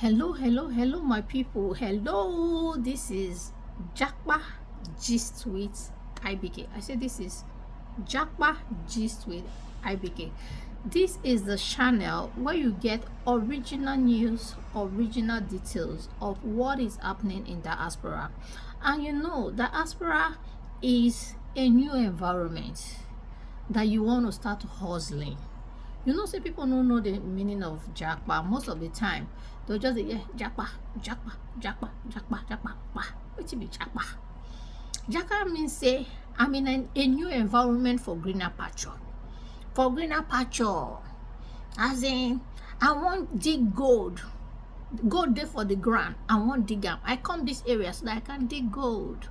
Hello, my people. Hello, this is JAPA Gist with IBK. I said this is JAPA Gist with IBK. This is the channel where you get original news, original details of what is happening in diaspora. And you know, diaspora is a new environment that you want to start hustling. You know, say people don't know the meaning of JAPA. Most of the time they'll just say, yeah, japa. What be japa? Japa means say I'm in a new environment for greener pasture. For greener pasture. As in, I want dig gold. Gold there for the ground. I want dig up. I come this area so that I can dig gold.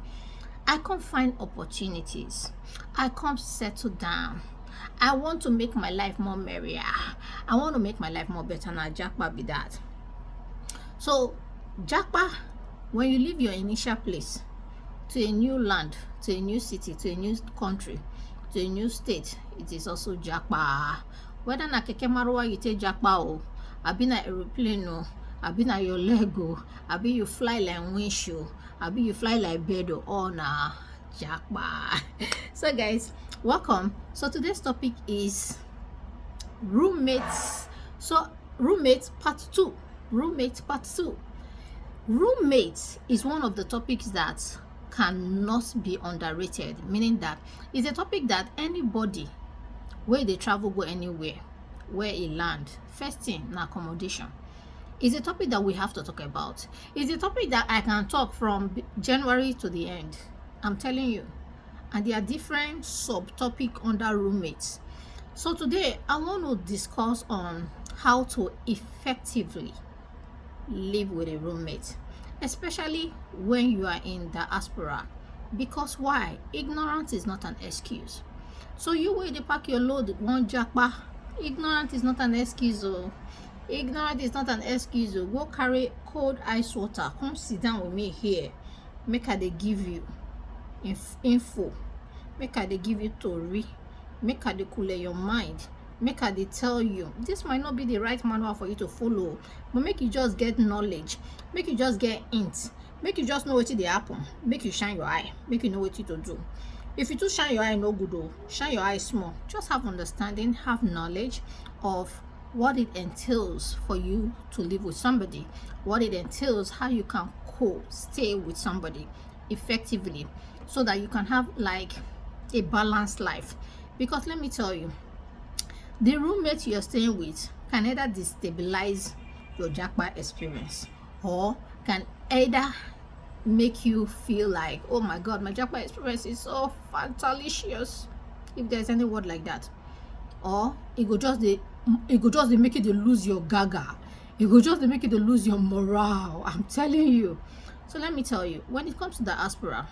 I can't find opportunities. I can't settle down. I want to make my life more merrier. I want to make my life more better. Now, JAPA be that. So, JAPA, when you leave your initial place to a new land, to a new city, to a new country, to a new state, it is also JAPA. Whether na keke maruwa you take JAPA o, abi na aeroplane o, abi na your leg o, abi you fly like windshield, abi you fly like Vedio, or na JAPA. So guys, welcome. So today's topic is roommates. So roommates part 2. Roommates part 2. Roommates is one of the topics that cannot be underrated, meaning that it's a topic that anybody where they travel go anywhere, where it land, first thing na accommodation. It's a topic that we have to talk about. It's a topic that I can talk from January to the end. I'm telling you. And there are different subtopics under roommates. So today I want to discuss on how to effectively live with a roommate, especially when you are in diaspora. Because why? Ignorance is not an excuse. So you where they pack your load one JAPA, ignorance is not an excuse. Oh, ignorance is not an excuse. Oh, go carry cold ice water, come sit down with me here, make I they give you info, make I they give you tori, make I they cool your mind, make I they tell you this might not be the right manual for you to follow, but make you just get knowledge, make you just get hints, make you just know what they happen, make you shine your eye, make you know what to do. If you do shine your eye, no good though, shine your eye small, just have understanding, have knowledge of what it entails for you to live with somebody, what it entails, how you can stay with somebody effectively, so that you can have like a balanced life. Because let me tell you, the roommate you're staying with can either destabilize your JAPA experience, or can either make you feel like, oh my god, my JAPA experience is so fantalicious, if there's any word like that. Or it go just they make you to lose your gaga, it go just they make you to lose your morale. I'm telling you. So let me tell you, when it comes to diaspora,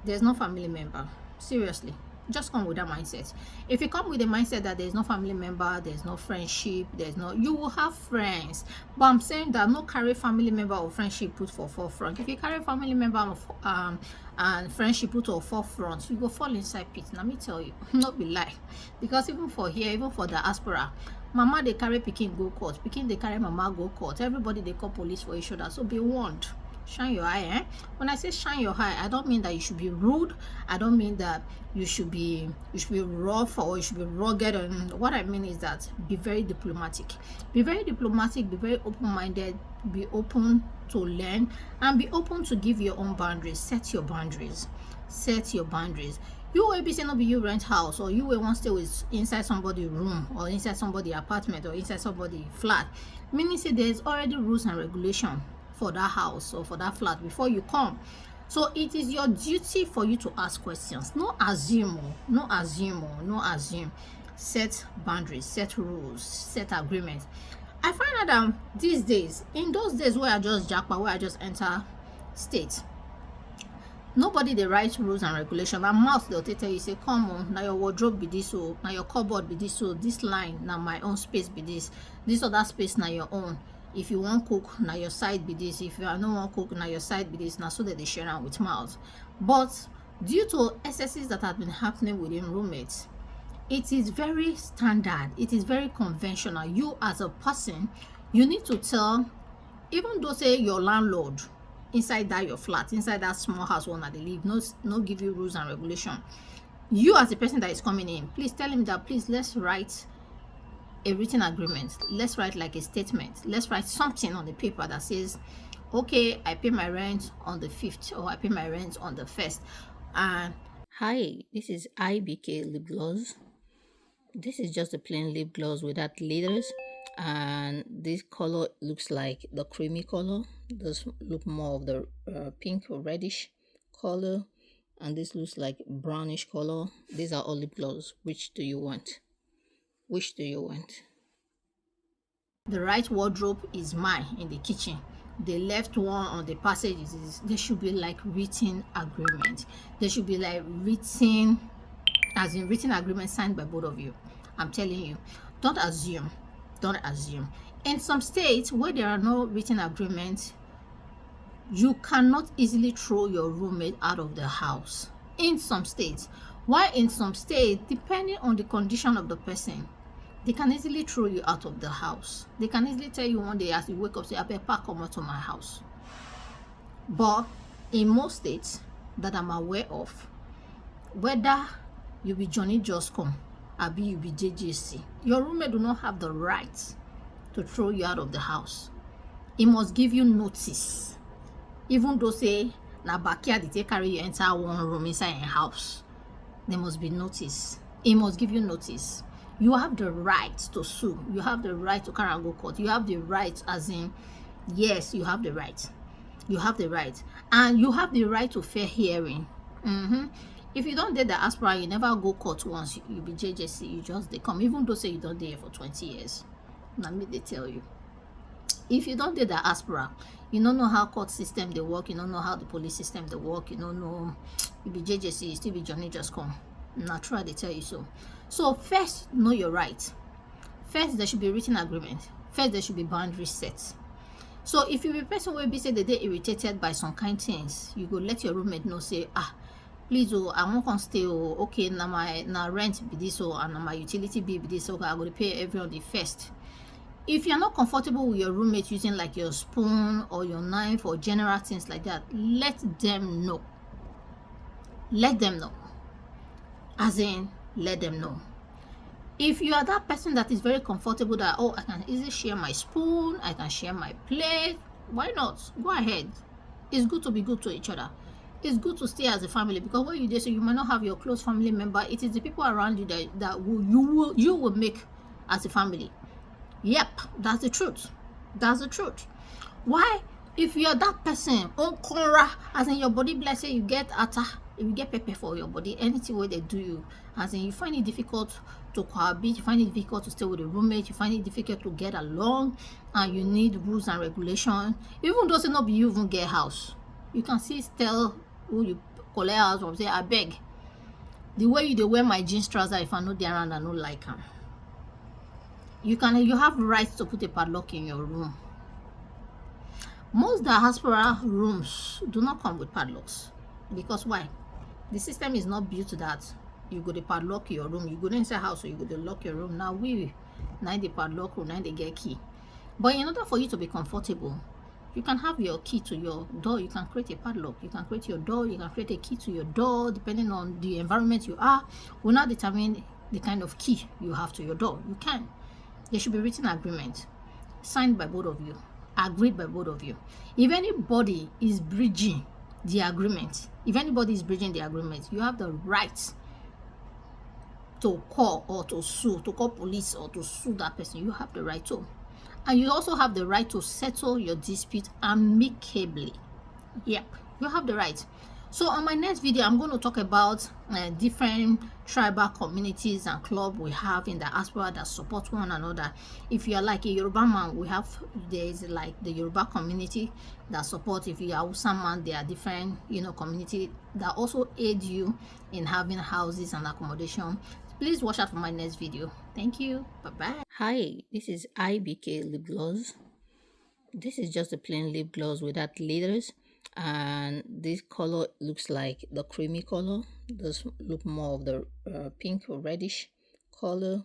there's no family member. Seriously, just come with that mindset. If you come with the mindset that there's no family member, there's no friendship, you will have friends, but I'm saying that no carry family member or friendship put for forefront. If you carry family member and friendship put for forefront, you go fall inside pit. Let me tell you, not be lie. Because even for here, even for diaspora, mama they carry pikin go court, pikin they carry mama go court, everybody they call police for each other. So be warned. Shine your eye, eh? When I say shine your eye, I don't mean that you should be rude. I don't mean that you should be rough or you should be rugged. And what I mean is that be very diplomatic. Be very diplomatic, be very open-minded, be open to learn, and be open to give your own boundaries. Set your boundaries. Set your boundaries. You will be saying no be you rent house, or you will want to stay with inside somebody's room, or inside somebody's apartment, or inside somebody's flat. Meaning say there's already rules and regulation for that house or for that flat before you come. So it is your duty for you to ask questions. No assume. Set boundaries, set rules, set agreements. I find out that these days, in those days where I just JAPA, where I just enter state, nobody they write rules and regulations. My mouth they'll tell you, say, come on, now your wardrobe be this, so now your cupboard be this, so this line now my own space be this other space now your own. If you want cook, now your side be this. If you are no want cook, now your side be this. Now so that they share out with mouth. But due to excesses that have been happening within roommates, it is very standard. It is very conventional. You as a person, you need to tell Even though say your landlord inside that your flat, inside that small house one that they live, no give you rules and regulation, you as the person that is coming in, please tell him that, please, let's write a written agreement, let's write like a statement, let's write something on the paper that says, okay, I pay my rent on the 5th, or I pay my rent on the 1st. And hi, this is IBK lip gloss. This is just a plain lip gloss without glitters, and this color looks like the creamy color. This look more of the pink or reddish color, and this looks like brownish color. These are all lip gloss. Which do you want? Which do you want? The right wardrobe is mine in the kitchen. The left one on the passage is there should be like written agreement. There should be like written, as in written agreement signed by both of you. I'm telling you, don't assume. Don't assume. In some states where there are no written agreements, you cannot easily throw your roommate out of the house. In some states. Why in some states, depending on the condition of the person, they can easily throw you out of the house. They can easily tell you one day as you wake up, say, I better pack come out to my house. But in most states that I'm aware of, whether you be Johnny Just Come, or be you be JJC, your roommate do not have the right to throw you out of the house. He must give you notice. Even though say na backyard they take carry you enter one room inside your house, there must be notice. He must give you notice. You have the right to sue. You have the right to carry and go court. You have the right, as in, yes, you have the right. You have the right. And you have the right to fair hearing. If you don't date the Diaspora, you never go court once, you be JJC, you just they come. Even though say you don't date for 20 years. Now me they tell you. If you don't date the Diaspora, you don't know how court system they work, you don't know how the police system they work, you don't know, you be JJC, you still be Johnny Just Come. Not try they tell you so. So first, know your right. First, there should be written agreement. First, there should be boundaries set. So if you be a person will be say that they irritated by some kind things, you go let your roommate know, say, please, oh, I won't come stay, oh, okay, now my rent be this, oh, and my utility bill be this, okay, I'm going to pay every on the first. If you're not comfortable with your roommate using like your spoon or your knife or general things like that, let them know. Let them know. As in, let them know. If you are that person that is very comfortable that, oh, I can easily share my spoon, I can share my plate, why not? Go ahead. It's good to be good to each other. It's good to stay as a family, because what you do, so you might not have your close family member. It is the people around you that you will make as a family. Yep, that's the truth. That's the truth. Why? If you're that person, as in your body bless you get you get pepper for your body, anything where they do you, as in you find it difficult to cohabit, you find it difficult to stay with a roommate, you find it difficult to get along, and you need rules and regulation. Even though say not be you even get house, you can still tell who you collect house from, say, I beg, the way you wear my jeans trouser, if I know they around, I don't like them. You have rights to put a padlock in your room. Most Diaspora rooms do not come with padlocks. Because why? The system is not built that you go to padlock your room. You go to inside house, so you go to lock your room. Now the padlock room, now they get key. But in order for you to be comfortable, you can have your key to your door. You can create a padlock. You can create your door. You can create a key to your door, depending on the environment you are. Will not determine the kind of key you have to your door. You can. There should be written agreement signed by both of you, agreed by both of you. If anybody is breaching the agreement, you have the right to call or to sue, to call police or to sue that person. You have the right to. And you also have the right to settle your dispute amicably. Yep, you have the right. So on my next video, I'm going to talk about different tribal communities and clubs we have in the Diaspora that support one another. If you are like a Yoruba man, there's like the Yoruba community that support. If you are Hausa man, there are different, community that also aid you in having houses and accommodation. Please watch out for my next video. Thank you. Bye-bye. Hi, this is IBK lip gloss. This is just a plain lip gloss without glitters, and this color looks like the creamy color. This look more of the pink or reddish color,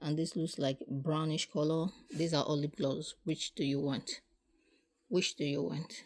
and this looks like brownish color. These are all lip gloss. Which do you want? Which do you want?